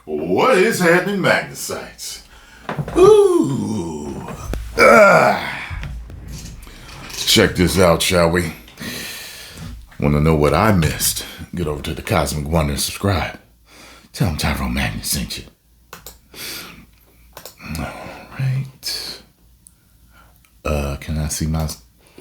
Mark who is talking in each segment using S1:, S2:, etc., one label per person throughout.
S1: What is happening, Magnus sites? Ooh. Let's check this out, shall we? Want to know what I missed? Get over to the Cosmic Wonder and subscribe. Tell them Tyrone Magnus sent you. Alright. Can I see my...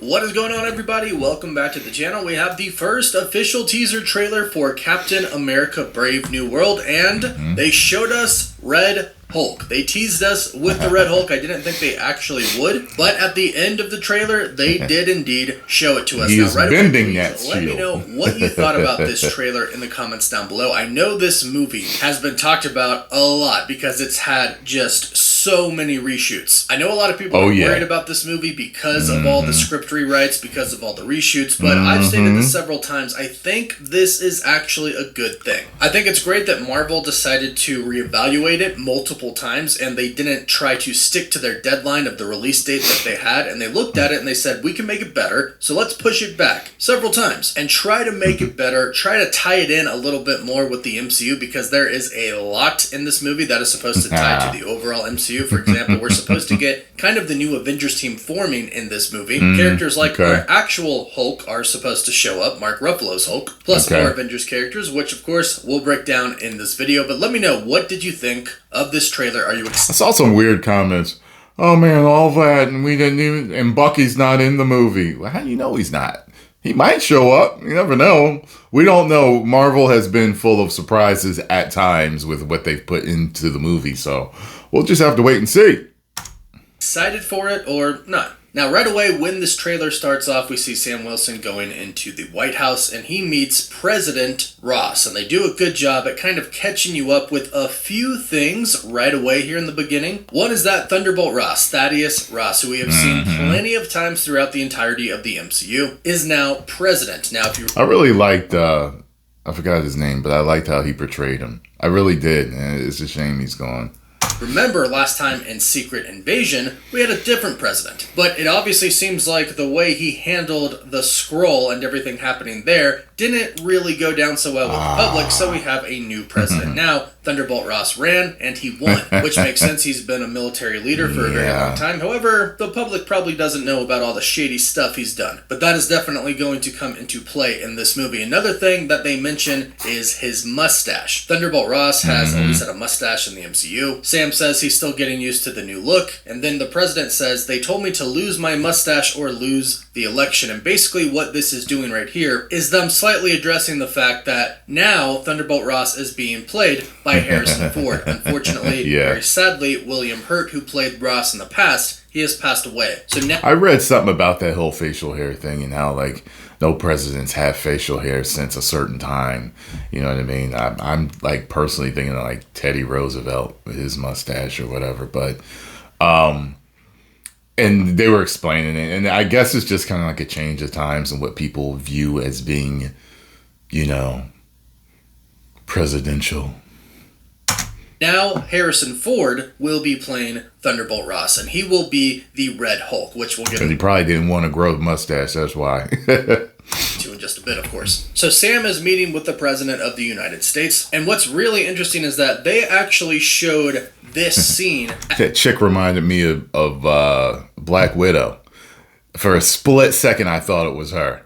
S2: What is going on, everybody? Welcome back to the channel. We have the first official teaser trailer for Captain America Brave New World, and they showed us Red Hulk. They teased us with the Red Hulk. I didn't think they actually would, but at the end of the trailer, they did indeed show it to us.
S1: He is bending
S2: away,
S1: that
S2: let me know what you thought about this trailer in the comments down below. I know this movie has been talked about a lot because it's had just so many reshoots. I know a lot of people are worried about this movie because of all the script rewrites, because of all the reshoots, but I've stated this several times. I think this is actually a good thing. I think it's great that Marvel decided to reevaluate it multiple times, and they didn't try to stick to their deadline of the release date that they had, and they looked at it and they said, we can make it better, so let's push it back several times and try to make it better, try to tie it in a little bit more with the MCU, because there is a lot in this movie that is supposed to tie to the overall MCU. For example, we're supposed to get kind of the new Avengers team forming in this movie. Characters like our actual Hulk are supposed to show up, Mark Ruffalo's Hulk, plus more Avengers characters, which of course we'll break down in this video. But let me know, what did you think of this trailer? Are you excited?
S1: I saw some weird comments. Oh man, all that, and we didn't even, and Bucky's not in the movie. Well, how do you know he's not? He might show up. You never know. We don't know. Marvel has been full of surprises at times with what they've put into the movie, so we'll just have to wait and see.
S2: Excited for it or not? Now, right away, when this trailer starts off, we see Sam Wilson going into the White House, and he meets President Ross. And they do a good job at kind of catching you up with a few things right away here in the beginning. One is that Thunderbolt Ross, Thaddeus Ross, who we have seen plenty of times throughout the entirety of the MCU, is now president. Now, if you...
S1: I really liked, I forgot his name, but I liked how he portrayed him. I really did, and it's a shame he's gone.
S2: Remember, last time in Secret Invasion, we had a different president. But it obviously seems like the way he handled the Skrull and everything happening there didn't really go down so well with the public, so we have a new president now. Thunderbolt Ross ran, and he won, which makes sense. He's been a military leader for a very long time. However, the public probably doesn't know about all the shady stuff he's done. But that is definitely going to come into play in this movie. Another thing that they mention is his mustache. Thunderbolt Ross has always had a mustache in the MCU. Sam says he's still getting used to the new look, and then the president says, they told me to lose my mustache or lose the election. And basically what this is doing right here is them slightly addressing the fact that now Thunderbolt Ross is being played by Harrison Ford. Unfortunately, very sadly, William Hurt, who played Ross in the past, he has passed away. So now
S1: I read something about that whole facial hair thing and how like no presidents have facial hair since a certain time. You know what I mean? I'm like personally thinking of like Teddy Roosevelt with his mustache or whatever. But and they were explaining it, and I guess it's just kind of like a change of times and what people view as being, you know, presidential.
S2: Now, Harrison Ford will be playing Thunderbolt Ross, and he will be the Red Hulk, which we'll get
S1: because he probably didn't want to grow a mustache, that's why.
S2: to in just a bit, of course. So Sam is meeting with the President of the United States, and what's really interesting is that they actually showed this scene.
S1: That chick reminded me of Black Widow. For a split second, I thought it was her.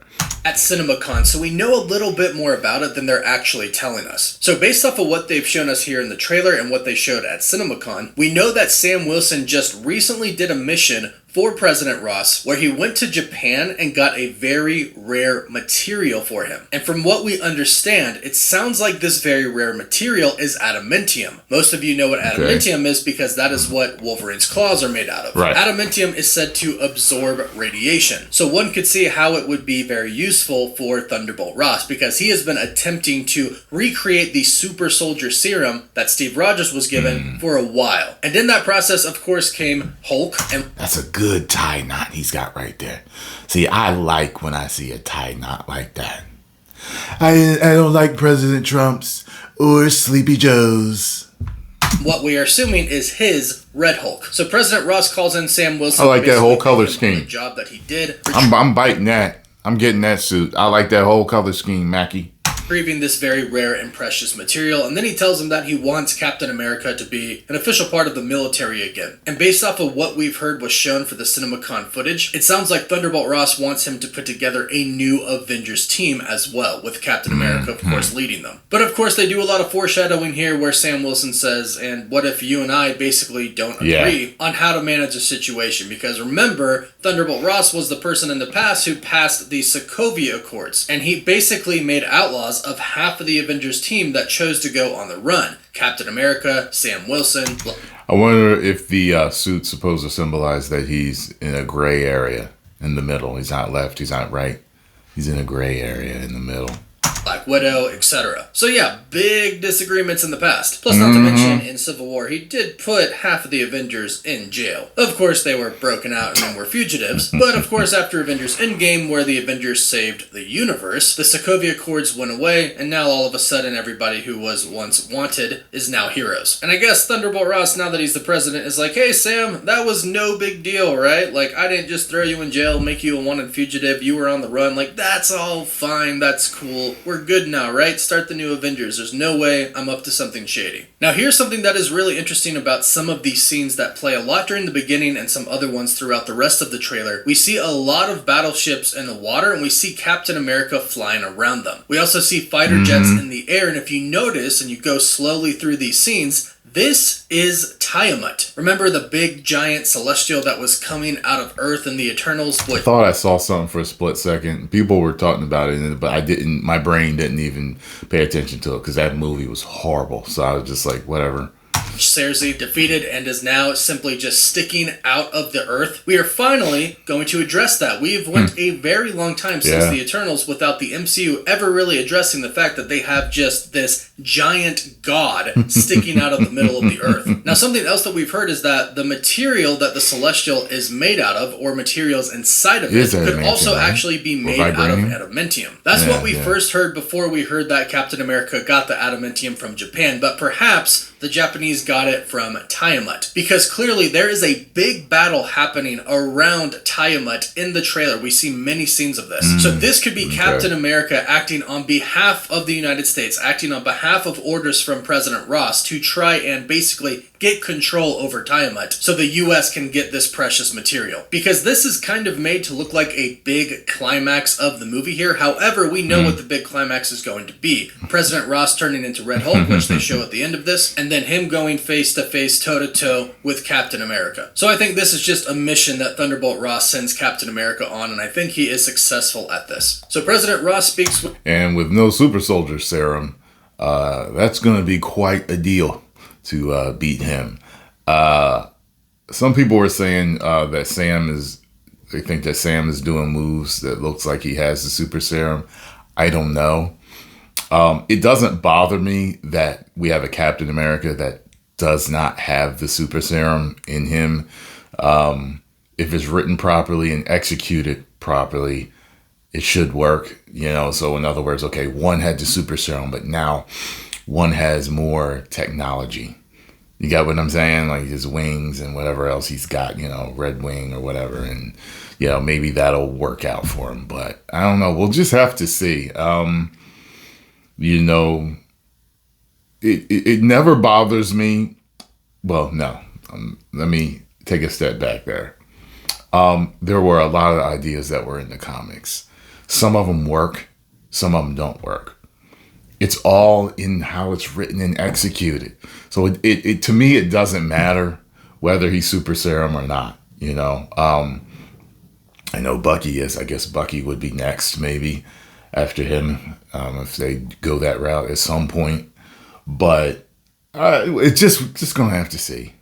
S2: At CinemaCon, so we know a little bit more about it than they're actually telling us. So based off of what they've shown us here in the trailer and what they showed at CinemaCon, we know that Sam Wilson just recently did a mission for President Ross, where he went to Japan and got a very rare material for him. And from what we understand, it sounds like this very rare material is adamantium. Most of you know what adamantium is because that is what Wolverine's claws are made out of. Adamantium is said to absorb radiation. So one could see how it would be very useful for Thunderbolt Ross, because he has been attempting to recreate the super soldier serum that Steve Rogers was given for a while. And in that process, of course, came Hulk. And
S1: that's a good tie knot he's got right there. See, I like when I see a tie knot like that. I don't like President Trump's or Sleepy Joe's.
S2: What we are assuming is his Red Hulk. So President Ross calls in Sam Wilson.
S1: I like that whole color scheme.
S2: The job that he did.
S1: I'm biting that. I'm getting that suit. I like that whole color scheme, Mackie.
S2: retrieving this very rare and precious material, and then he tells him that he wants Captain America to be an official part of the military again. And based off of what we've heard was shown for the CinemaCon footage, it sounds like Thunderbolt Ross wants him to put together a new Avengers team as well, with Captain America, of course, leading them. But of course, they do a lot of foreshadowing here where Sam Wilson says, and what if you and I basically don't agree on how to manage a situation? Because remember, Thunderbolt Ross was the person in the past who passed the Sokovia Accords, and he basically made outlaws of half of the Avengers team that chose to go on the run. Captain America, Sam Wilson.
S1: I wonder if the suit's supposed to symbolize that he's in a gray area in the middle. He's not left, he's not right. He's in a gray area in the middle.
S2: Black Widow, etc. So yeah, big disagreements in the past. Plus, not to mention, in Civil War, he did put half of the Avengers in jail. Of course, they were broken out and then were fugitives. But of course, after Avengers Endgame, where the Avengers saved the universe, the Sokovia Accords went away, and now all of a sudden, everybody who was once wanted is now heroes. And I guess Thunderbolt Ross, now that he's the president, is like, hey Sam, that was no big deal, right? Like, I didn't just throw you in jail, make you a wanted fugitive, you were on the run. Like, that's all fine, that's cool. We're good now, right? Start the new Avengers. There's no way I'm up to something shady. Now, here's something that is really interesting about some of these scenes that play a lot during the beginning and some other ones throughout the rest of the trailer. We see a lot of battleships in the water, and we see Captain America flying around them. We also see fighter jets in the air, and if you notice and you go slowly through these scenes, this is Tiamat. Remember the big giant celestial that was coming out of Earth in the Eternals?
S1: I thought I saw something for a split second. People were talking about it, but I didn't. My brain didn't even pay attention to it because that movie was horrible. So I was just like, whatever.
S2: Cersei defeated and is now simply just sticking out of the earth. We are finally going to address that. We've went a very long time since the Eternals without the MCU ever really addressing the fact that they have just this giant god sticking out of the middle of the earth. Now, something else that we've heard is that the material that the Celestial is made out of, or materials inside of it, could also actually be made out of adamantium. That's what we first heard before we heard that Captain America got the adamantium from Japan, but perhaps the Japanese got it from Tiamat, because clearly there is a big battle happening around Tiamat in the trailer. We see many scenes of this. So this could be Captain America acting on behalf of the United States, acting on behalf of orders from President Ross to try and basically get control over Tiamat so the US can get this precious material. Because this is kind of made to look like a big climax of the movie here. However, we know what the big climax is going to be. President Ross turning into Red Hulk, which they show at the end of this, and then him going face-to-face, toe-to-toe with Captain America. So I think this is just a mission that Thunderbolt Ross sends Captain America on, and I think he is successful at this. So President Ross speaks with...
S1: And with no super soldier serum, that's going to be quite a deal to beat him. Some people were saying that they think that Sam is doing moves that looks like he has the super serum. I don't know. It doesn't bother me that we have a Captain America that does not have the super serum in him. If it's written properly and executed properly, it should work, So in other words, okay, one had the super serum, but now one has more technology. You got what I'm saying? Like his wings and whatever else he's got, Red Wing or whatever. And, maybe that'll work out for him. But I don't know. We'll just have to see. It never bothers me. Well, no. Let me take a step back there. There were a lot of ideas that were in the comics. Some of them work. Some of them don't work. It's all in how it's written and executed. So it to me, it doesn't matter whether he's super serum or not. I know Bucky is. I guess Bucky would be next, maybe after him, if they go that route at some point. But it's just gonna have to see.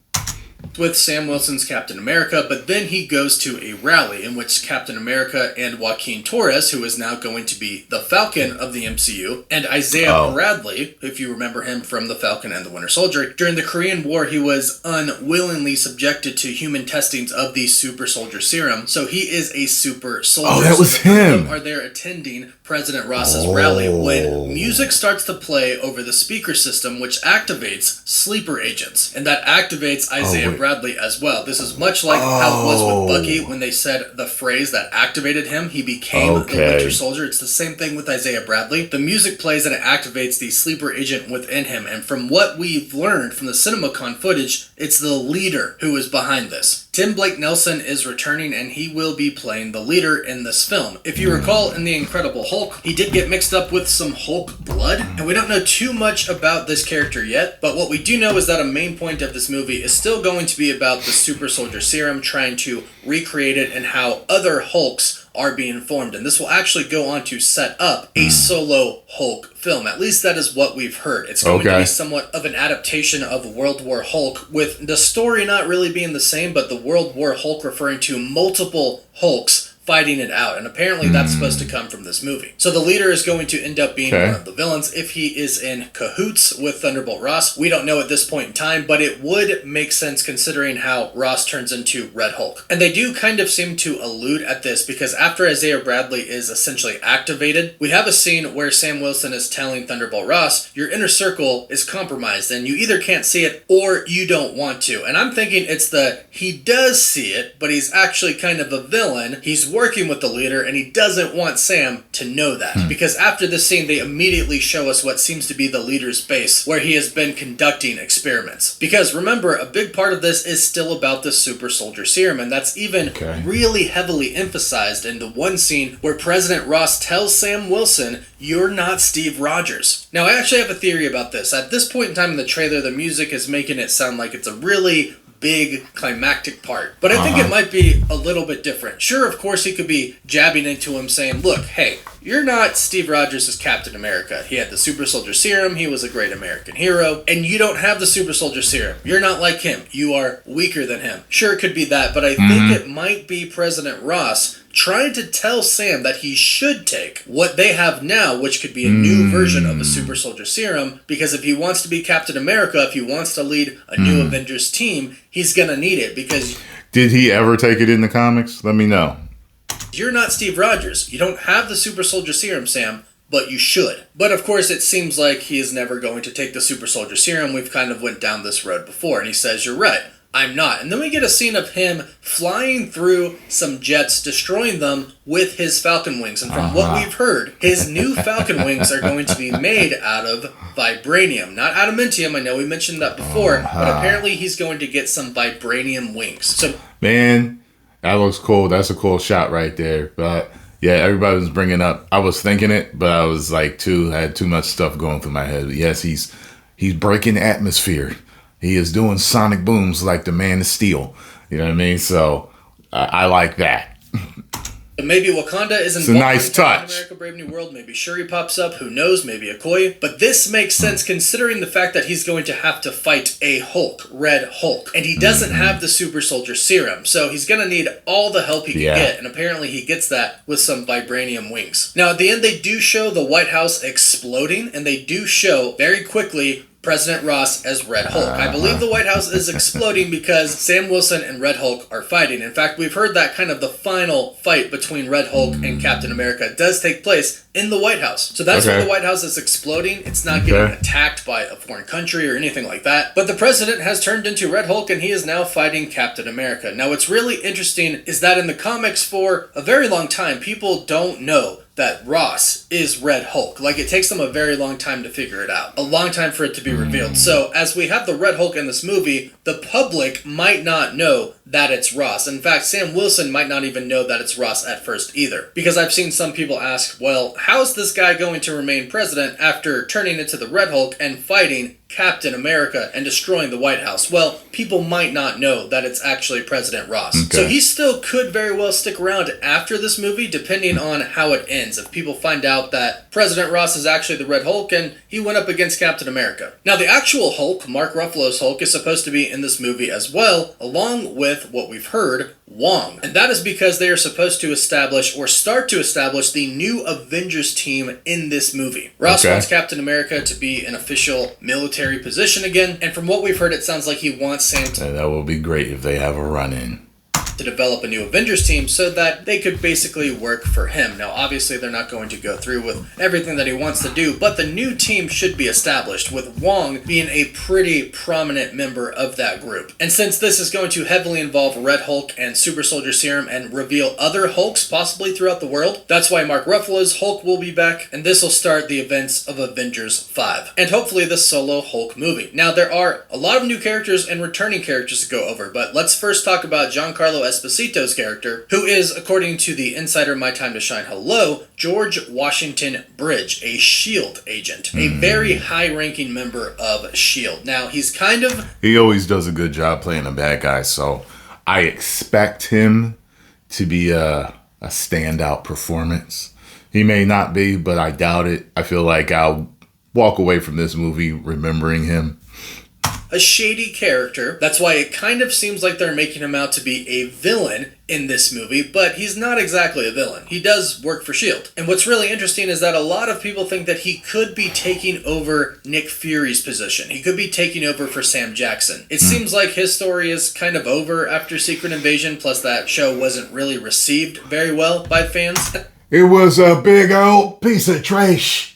S2: With Sam Wilson's Captain America, but then he goes to a rally in which Captain America and Joaquin Torres, who is now going to be the Falcon of the MCU, and Isaiah Bradley, if you remember him from The Falcon and the Winter Soldier, during the Korean War, he was unwillingly subjected to human testings of the super soldier serum, so he is a super soldier.
S1: Oh, that was him!
S2: Are there attending President Ross's rally when music starts to play over the speaker system, which activates sleeper agents, and that activates Isaiah Bradley Bradley as well. This is much like how it was with Bucky when they said the phrase that activated him. He became the Winter Soldier. It's the same thing with Isaiah Bradley. The music plays and it activates the sleeper agent within him. And from what we've learned from the CinemaCon footage, it's the leader who is behind this. Tim Blake Nelson is returning and he will be playing the leader in this film. If you recall, in The Incredible Hulk, he did get mixed up with some Hulk blood, and we don't know too much about this character yet, but what we do know is that a main point of this movie is still going to be about the super soldier serum, trying to recreate it and how other Hulks are being formed, and this will actually go on to set up a solo Hulk film. At least that is what we've heard. It's going to be somewhat of an adaptation of World War Hulk, with the story not really being the same, but the World War Hulk referring to multiple Hulks fighting it out, and apparently that's supposed to come from this movie. So the leader is going to end up being one of the villains if he is in cahoots with Thunderbolt Ross. We don't know at this point in time, but it would make sense considering how Ross turns into Red Hulk. And they do kind of seem to allude at this, because after Isaiah Bradley is essentially activated, we have a scene where Sam Wilson is telling Thunderbolt Ross, your inner circle is compromised and you either can't see it or you don't want to. And I'm thinking it's he does see it, but he's actually kind of a villain. He's working with the leader and he doesn't want Sam to know that, because after this scene they immediately show us what seems to be the leader's base where he has been conducting experiments. Because remember, a big part of this is still about the super soldier serum, and that's even really heavily emphasized in the one scene where President Ross tells Sam Wilson, you're not Steve Rogers. Now I actually have a theory about this. At this point in time in the trailer, the music is making it sound like it's a really big climactic part, but I think it might be a little bit different. Sure, of course he could be jabbing into him saying, look, hey, you're not Steve Rogers as Captain America. He had the super soldier serum, he was a great American hero, and you don't have the super soldier serum. You're not like him. You are weaker than him. Sure, it could be that, but I think it might be President Ross trying to tell Sam that he should take what they have now, which could be a new version of a super soldier serum, because if he wants to be Captain America, if he wants to lead a new Avengers team, he's gonna need it. Because
S1: did he ever take it in the comics? Let me know.
S2: You're not Steve Rogers. You don't have the super soldier serum, Sam, but you should. But of course it seems like he is never going to take the super soldier serum. We've kind of went down this road before, and he says, you're right, I'm not. And then we get a scene of him flying through some jets, destroying them with his Falcon wings. And from what we've heard, his new Falcon wings are going to be made out of vibranium, not adamantium. I know we mentioned that before, but apparently he's going to get some vibranium wings. So,
S1: man, that looks cool. That's a cool shot right there. But yeah, everybody was bringing up, I was thinking it, but I was like had too much stuff going through my head. But yes, he's breaking the atmosphere. He is doing sonic booms like the Man of Steel. You know what I mean? So I like that.
S2: Maybe Wakanda is involved.
S1: It's a nice touch.
S2: America Brave New World. Maybe Shuri pops up. Who knows? Maybe Okoye. But this makes sense considering the fact that he's going to have to fight a Hulk, Red Hulk. And he doesn't have the super soldier serum. So he's going to need all the help he can get. And apparently he gets that with some vibranium wings. Now at the end they do show the White House exploding. And they do show very quickly President Ross as Red Hulk. I believe the White House is exploding because Sam Wilson and Red Hulk are fighting. In fact, we've heard that kind of the final fight between Red Hulk and Captain America does take place in the White House. So that's where the White House is exploding. It's not getting attacked by a foreign country or anything like that. But the president has turned into Red Hulk and he is now fighting Captain America. Now what's really interesting is that in the comics for a very long time, people don't know that Ross is Red Hulk. Like, it takes them a very long time to figure it out. A long time for it to be revealed. So, as we have the Red Hulk in this movie, the public might not know that it's Ross. In fact, Sam Wilson might not even know that it's Ross at first either. Because I've seen some people ask, well, how's this guy going to remain president after turning into the Red Hulk and fighting Captain America and destroying the White House? Well, people might not know that it's actually President Ross. So he still could very well stick around after this movie, depending on how it ends. If people find out that President Ross is actually the Red Hulk and he went up against Captain America. Now, the actual Hulk, Mark Ruffalo's Hulk, is supposed to be in this movie as well, along with what we've heard, Wong. And that is because they are supposed to establish or start to establish the new Avengers team in this movie. Ross wants Captain America to be an official military position again, and from what we've heard, it sounds like he wants Sam to...
S1: That will be great if they have a run-in.
S2: to develop a new Avengers team so that they could basically work for him. Now, obviously, they're not going to go through with everything that he wants to do, but the new team should be established, with Wong being a pretty prominent member of that group. And since this is going to heavily involve Red Hulk and Super Soldier Serum and reveal other Hulks possibly throughout the world, that's why Mark Ruffalo's Hulk will be back, and this will start the events of Avengers 5. And hopefully the solo Hulk movie. Now, there are a lot of new characters and returning characters to go over, but let's first talk about Giancarlo Esposito's character, who is, according to the insider My Time to Shine Hello, George Washington Bridge, a S.H.I.E.L.D. agent, a very high-ranking member of S.H.I.E.L.D. Now, he's kind of...
S1: He always does a good job playing a bad guy, so I expect him to be a standout performance. He may not be, but I doubt it. I feel like I'll walk away from this movie remembering him.
S2: A shady character. That's why it kind of seems like they're making him out to be a villain in this movie, but he's not exactly a villain. He does work for S.H.I.E.L.D. And what's really interesting is that a lot of people think that he could be taking over Nick Fury's position. He could be taking over for Sam Jackson. It seems like his story is kind of over after Secret Invasion, plus that show wasn't really received very well by fans.
S1: It was a big old piece of trash.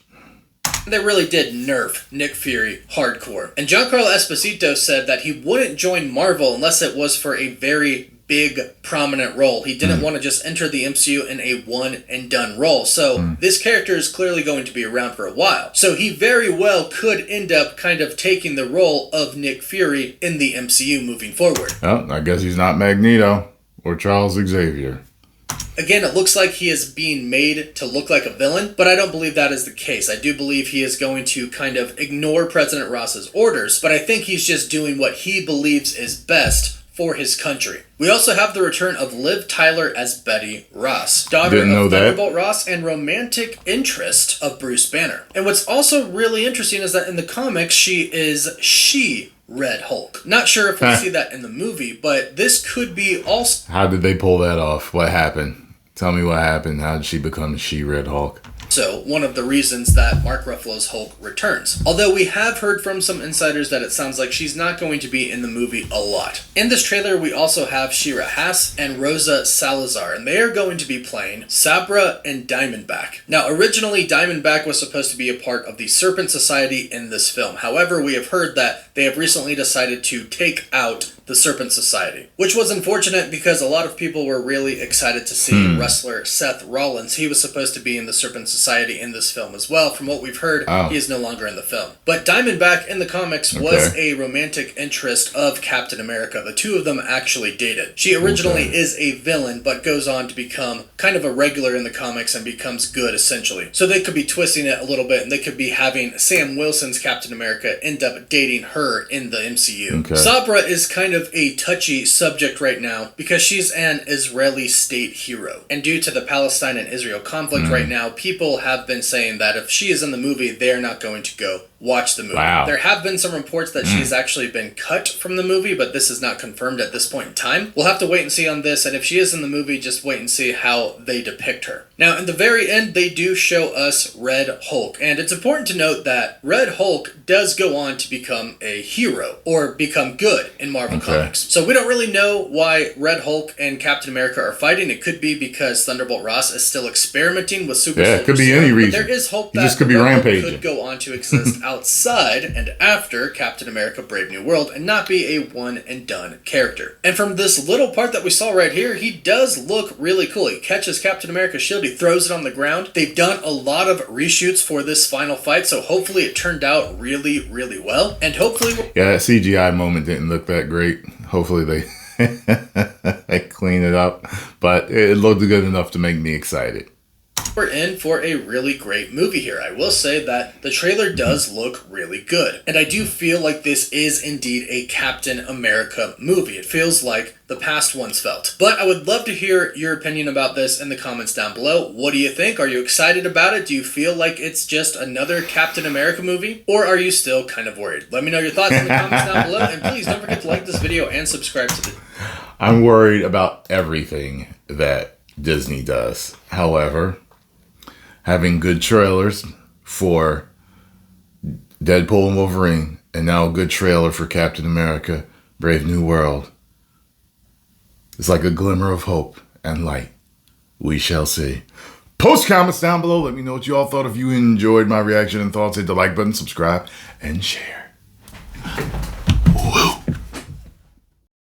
S2: They really did nerf Nick Fury hardcore. And Giancarlo Esposito said that he wouldn't join Marvel unless it was for a very big, prominent role. He didn't want to just enter the MCU in a one-and-done role. So this character is clearly going to be around for a while. So he very well could end up kind of taking the role of Nick Fury in the MCU moving forward.
S1: Well, I guess he's not Magneto or Charles Xavier.
S2: Again, it looks like he is being made to look like a villain, but I don't believe that is the case. I do believe he is going to kind of ignore President Ross's orders, but I think he's just doing what he believes is best for his country. We also have the return of Liv Tyler as Betty Ross, daughter of Thunderbolt Ross and romantic interest of Bruce Banner. And what's also really interesting is that in the comics, she is Red Hulk. Not sure if we'll see that in the movie, but this could be also...
S1: How did they pull that off? What happened? Tell me what happened. How did she become Red Hulk?
S2: So, one of the reasons that Mark Ruffalo's Hulk returns. Although we have heard from some insiders that it sounds like she's not going to be in the movie a lot. In this trailer, we also have Shira Haas and Rosa Salazar, and they are going to be playing Sabra and Diamondback. Now, originally, Diamondback was supposed to be a part of the Serpent Society in this film. However, we have heard that they have recently decided to take out the Serpent Society, which was unfortunate because a lot of people were really excited to see wrestler Seth Rollins. He was supposed to be in the Serpent Society in this film as well. From what we've heard, he is no longer in the film. But Diamondback in the comics was a romantic interest of Captain America. The two of them actually dated. She originally is a villain, but goes on to become kind of a regular in the comics and becomes good, essentially. So they could be twisting it a little bit, and they could be having Sam Wilson's Captain America end up dating her in the MCU. Sabra is kind of a touchy subject right now because she's an Israeli state hero. And due to the Palestine and Israel conflict right now, people have been saying that if she is in the movie, they're not going to go watch the movie. There have been some reports that she's actually been cut from the movie, but this is not confirmed at this point in time. We'll have to wait and see on this, and if she is in the movie, just wait and see how they depict her. Now, in the very end, they do show us Red Hulk, and it's important to note that Red Hulk does go on to become a hero, or become good in Marvel Comics. So we don't really know why Red Hulk and Captain America are fighting. It could be because Thunderbolt Ross is still experimenting with Super Soldier
S1: it could be any reason.
S2: There is hope that
S1: just could be rampaging.
S2: Could go on to exist outside and after Captain America Brave New World and not be a one-and-done character. And from this little part that we saw right here, he does look really cool. He catches Captain America's shield, he throws it on the ground. They've done a lot of reshoots for this final fight, so hopefully it turned out really, really well. And hopefully...
S1: Yeah, that CGI moment didn't look that great. Hopefully they clean it up. But it looked good enough to make me excited.
S2: We're in for a really great movie here. I will say that the trailer does look really good. And I do feel like this is indeed a Captain America movie. It feels like the past ones felt. But I would love to hear your opinion about this in the comments down below. What do you think? Are you excited about it? Do you feel like it's just another Captain America movie? Or are you still kind of worried? Let me know your thoughts in the comments down below. And please don't forget to like this video and subscribe to the...
S1: I'm worried about everything that Disney does. However, having good trailers for Deadpool and Wolverine, and now a good trailer for Captain America, Brave New World. It's like a glimmer of hope and light. We shall see. Post comments down below. Let me know what you all thought. If you enjoyed my reaction and thoughts, hit the like button, subscribe, and share.